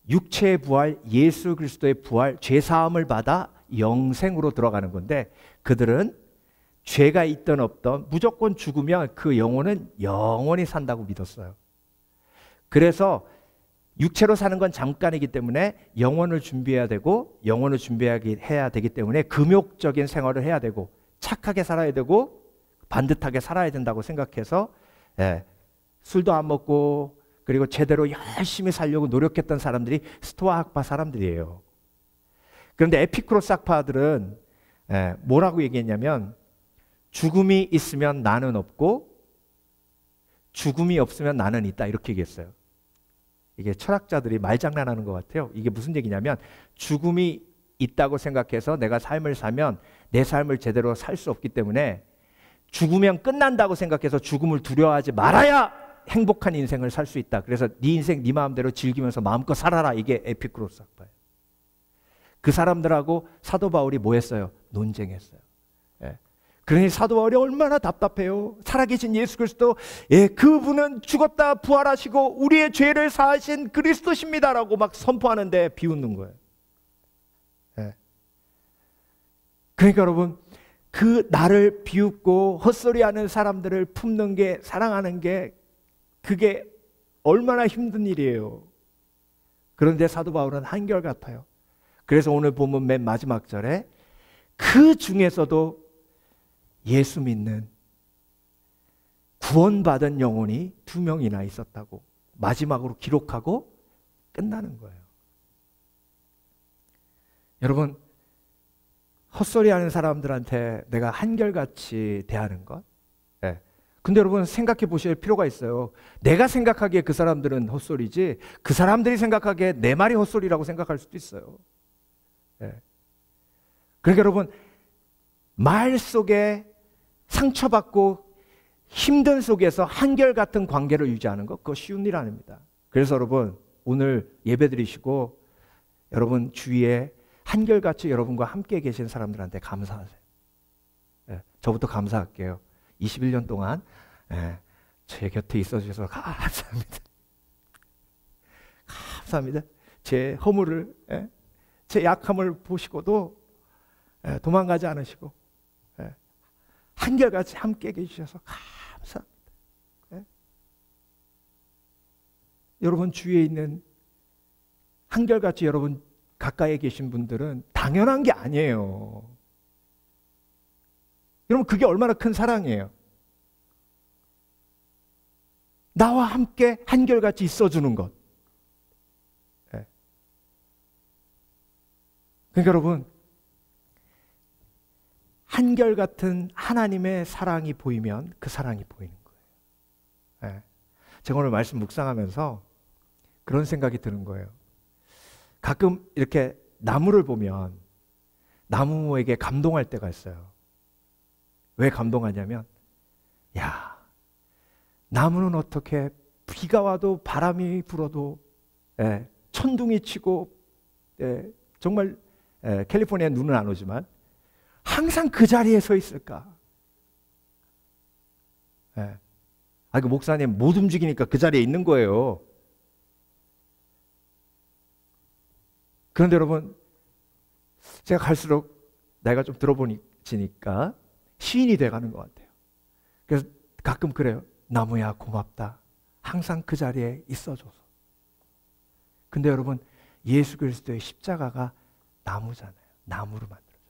육체의 부활, 예수 그리스도의 부활, 죄 사함을 받아 영생으로 들어가는 건데, 그들은 죄가 있든 없든 무조건 죽으면 그 영혼은 영원히 산다고 믿었어요. 그래서 육체로 사는 건 잠깐이기 때문에 영혼을 준비해야 되고, 영혼을 준비해야 되기 때문에 금욕적인 생활을 해야 되고, 착하게 살아야 되고, 반듯하게 살아야 된다고 생각해서 술도 안 먹고, 그리고 제대로 열심히 살려고 노력했던 사람들이 스토아 학파 사람들이에요. 그런데 에피쿠로스 학파들은 뭐라고 얘기했냐면, 죽음이 있으면 나는 없고 죽음이 없으면 나는 있다, 이렇게 얘기했어요. 이게 철학자들이 말장난하는 것 같아요. 이게 무슨 얘기냐면, 죽음이 있다고 생각해서 내가 삶을 살면 내 삶을 제대로 살 수 없기 때문에 죽으면 끝난다고 생각해서 죽음을 두려워하지 말아야 행복한 인생을 살 수 있다. 그래서 네 인생 네 마음대로 즐기면서 마음껏 살아라. 이게 에피쿠로스 학파예요. 그 사람들하고 사도 바울이 뭐 했어요? 논쟁했어요. 그러니 사도 바울이 얼마나 답답해요. 살아계신 예수 그리스도, 그분은 죽었다 부활하시고 우리의 죄를 사하신 그리스도십니다라고 막 선포하는데 비웃는 거예요. 그러니까 여러분, 그 나를 비웃고 헛소리하는 사람들을 품는 게, 사랑하는 게, 그게 얼마나 힘든 일이에요. 그런데 사도 바울은 한결같아요. 그래서 오늘 본문 맨 마지막 절에 그 중에서도 예수 믿는 구원받은 영혼이 2명이나 있었다고 마지막으로 기록하고 끝나는 거예요. 여러분, 헛소리하는 사람들한테 내가 한결같이 대하는 것, 근데 여러분 생각해 보실 필요가 있어요. 내가 생각하기에 그 사람들은 헛소리지, 그 사람들이 생각하기에 내 말이 헛소리라고 생각할 수도 있어요. 그러니까 여러분, 말 속에 상처받고 힘든 속에서 한결같은 관계를 유지하는 것, 그거 쉬운 일 아닙니다. 그래서 여러분, 오늘 예배 드리시고 여러분 주위에 한결같이 여러분과 함께 계신 사람들한테 감사하세요. 저부터 감사할게요. 21년 동안 제 곁에 있어 주셔서 감사합니다. 감사합니다. 제 허물을, 제 약함을 보시고도 도망가지 않으시고 한결같이 함께 계셔서 감사합니다. 여러분 주위에 있는 한결같이 여러분 가까이에 계신 분들은 당연한 게 아니에요. 여러분, 그게 얼마나 큰 사랑이에요. 나와 함께 한결같이 있어주는 것. 그러니까 여러분, 한결같은 하나님의 사랑이 보이면 그 사랑이 보이는 거예요. 제가 오늘 말씀 묵상하면서 그런 생각이 드는 거예요. 가끔 이렇게 나무를 보면 나무에게 감동할 때가 있어요. 왜 감동하냐면, 야, 나무는 어떻게 비가 와도 바람이 불어도 천둥이 치고 정말 캘리포니아에 눈은 안 오지만 항상 그 자리에 서 있을까? 그 목사님 못 움직이니까 그 자리에 있는 거예요. 그런데 여러분, 제가 갈수록 나이가 좀 들어보니까 시인이 돼가는 것 같아요. 그래서 가끔 그래요. 나무야 고맙다. 항상 그 자리에 있어줘서. 근데 여러분, 예수 그리스도의 십자가가 나무잖아요. 나무로 만들어졌어요.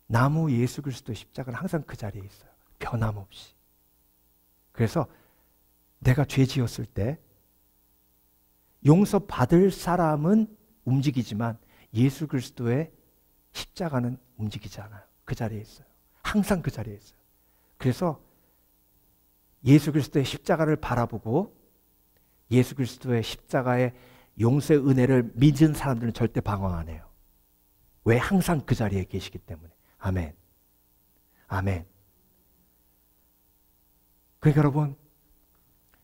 나무 예수 그리스도의 십자가는 항상 그 자리에 있어요. 변함없이. 그래서 내가 죄 지었을 때 용서받을 사람은 움직이지만 예수 그리스도의 십자가는 움직이지 않아요. 그 자리에 있어요. 항상 그 자리에 있어요. 그래서 예수 그리스도의 십자가를 바라보고 예수 그리스도의 십자가의 용서의 은혜를 믿은 사람들은 절대 방황 안 해요. 왜? 항상 그 자리에 계시기 때문에. 아멘. 아멘. 그러니까 여러분,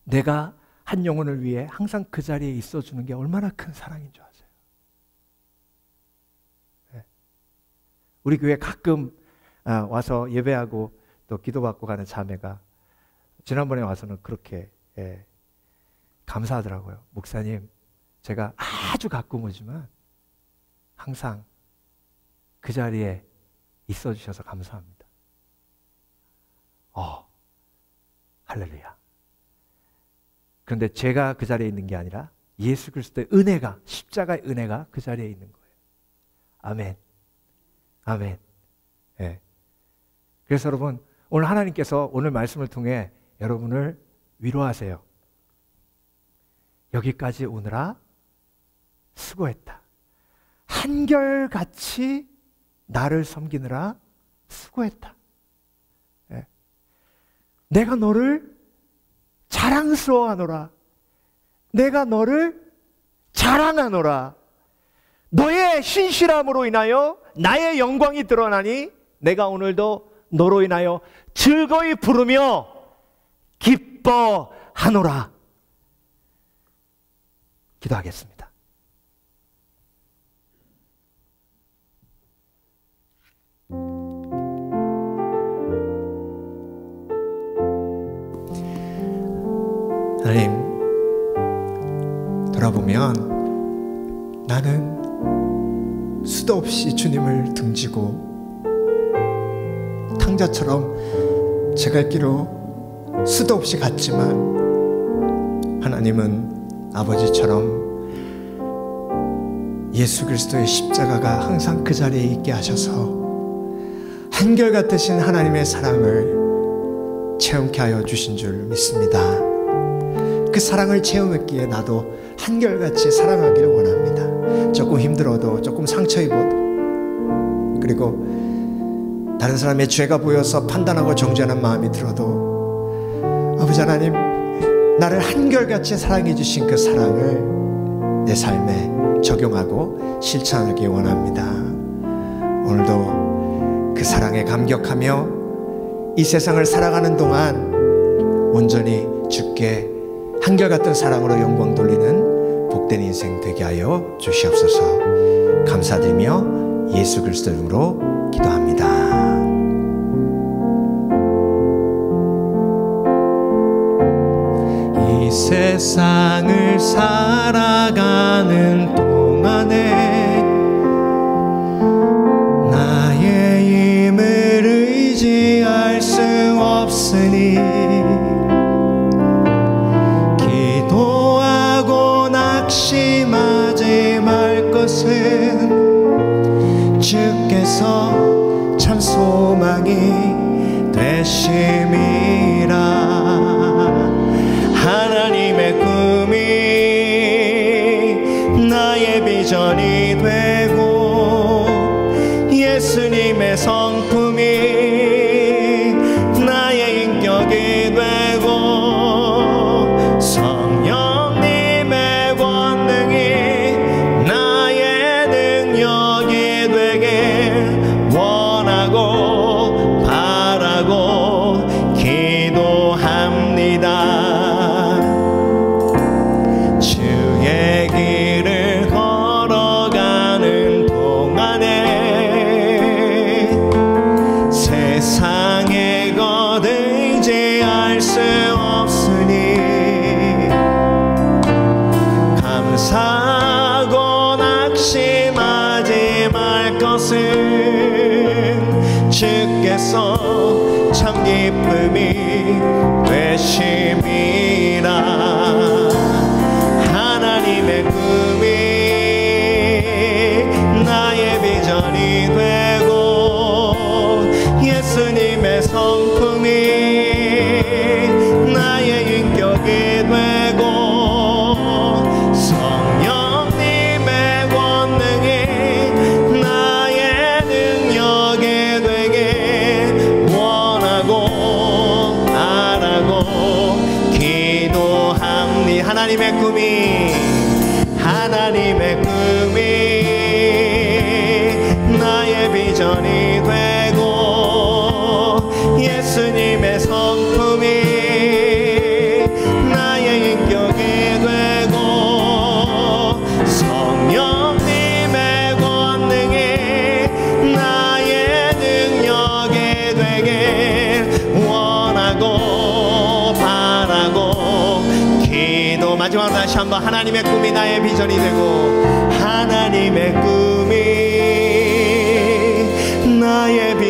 내가 한 영혼을 위해 항상 그 자리에 있어주는 게 얼마나 큰 사랑인 줄 아세요? 우리 교회 가끔 와서 예배하고 또 기도받고 가는 자매가 지난번에 와서는 그렇게 감사하더라고요. 목사님, 제가 아주 가끔 오지만 항상 그 자리에 있어 주셔서 감사합니다. 할렐루야. 그런데 제가 그 자리에 있는 게 아니라 예수 그리스도의 은혜가, 십자가의 은혜가 그 자리에 있는 거예요. 아멘. 아멘. 네. 그래서 여러분, 오늘 하나님께서 오늘 말씀을 통해 여러분을 위로하세요. 여기까지 오느라 수고했다. 한결같이 나를 섬기느라 수고했다. 네. 내가 너를 자랑스러워하노라. 내가 너를 자랑하노라. 너의 신실함으로 인하여 나의 영광이 드러나니 내가 오늘도 너로 인하여 즐거이 부르며 기뻐하노라. 기도하겠습니다. 하나님, 돌아보면 나는 수도 없이 주님을 등지고 탕자처럼 제 갈 길로 수도 없이 갔지만 하나님은 아버지처럼 예수 그리스도의 십자가가 항상 그 자리에 있게 하셔서 한결같으신 하나님의 사랑을 체험케 하여 주신 줄 믿습니다. 그 사랑을 체험했기에 나도 한결같이 사랑하기를 원합니다. 조금 힘들어도, 조금 상처 입어도, 그리고 다른 사람의 죄가 보여서 판단하고 정죄하는 마음이 들어도 아버지 하나님, 나를 한결같이 사랑해 주신 그 사랑을 내 삶에 적용하고 실천하기 원합니다. 오늘도 그 사랑에 감격하며 이 세상을 살아가는 동안 온전히 주께 한결같은 사랑으로 영광 돌리는 복된 인생 되게 하여 주시옵소서. 감사드리며 예수 그리스도 이름으로 기도합니다. 이 세상을 살아가는 동안에 나의 힘을 의지할 수 없으니 기도하고 낙심하지 말 것은 주께서 참 소망이 되심이라. 하나님의 꿈이 나의 비전이 되고 예수님의 성품이 나의 인격이 되고 성령님의 권능이 나의 능력이 되게 원하고 바라고 기도합니다. 주의 길을 걸어가는 동안에 세상의 것 의지할 수 없으니 감사하고 낙심하지 말 것은 주께서 참 기쁨이 되심이라. 하나님의 꿈이 나의 비전이 되고 예수님의 성품이 나의 인격이 되고 성령님의 권능이 나의 능력이 되게 원하고 바라고 기도합니다. 하나님의 꿈이 나의 비전이 되고 예수님의 성품이 나의 인격이 되고 성령님의 권능이 나의 능력이 되게 원하고 바라고 기도. 마지막으로 다시 한번 하나님의 꿈이 나의 비전이 되고 하나님의 꿈이 나의 비전이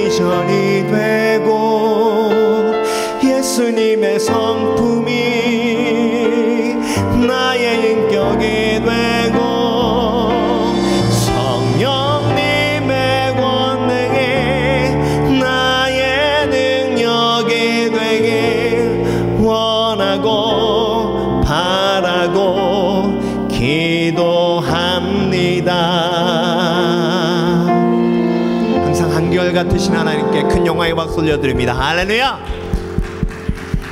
영광의 박수 올려드립니다. 할렐루야.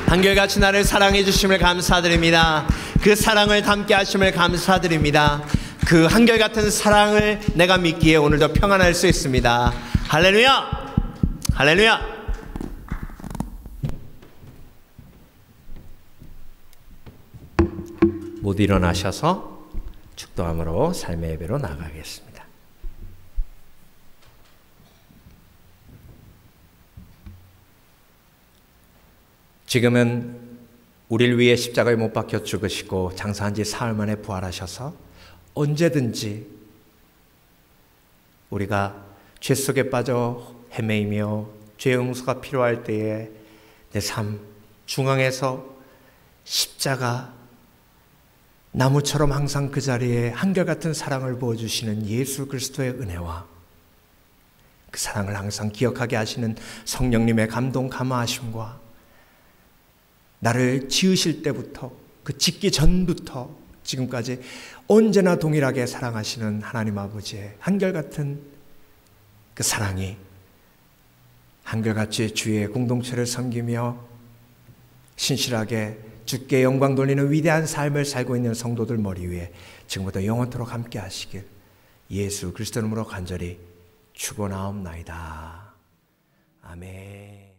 한결같이 나를 사랑해 주심을 감사드립니다. 그 사랑을 담게 하심을 감사드립니다. 그 한결같은 사랑을 내가 믿기에 오늘도 평안할 수 있습니다. 할렐루야. 할렐루야. 모두 일어나셔서 축도함으로 삶의 예배로 나가겠습니다. 지금은 우리를 위해 십자가에 못 박혀 죽으시고 장사한 지 사흘 만에 부활하셔서 언제든지 우리가 죄 속에 빠져 헤매이며 죄 용서가 필요할 때에 내 삶 중앙에서 십자가 나무처럼 항상 그 자리에 한결같은 사랑을 부어주시는 예수 그리스도의 은혜와 그 사랑을 항상 기억하게 하시는 성령님의 감동 감화하심과 나를 지으실 때부터 그 짓기 전부터 지금까지 언제나 동일하게 사랑하시는 하나님 아버지의 한결같은 그 사랑이 한결같이 주의 공동체를 섬기며 신실하게 주께 영광 돌리는 위대한 삶을 살고 있는 성도들 머리 위에 지금부터 영원토록 함께 하시길 예수 그리스도 이름으로 간절히 축원하옵나이다. 아멘.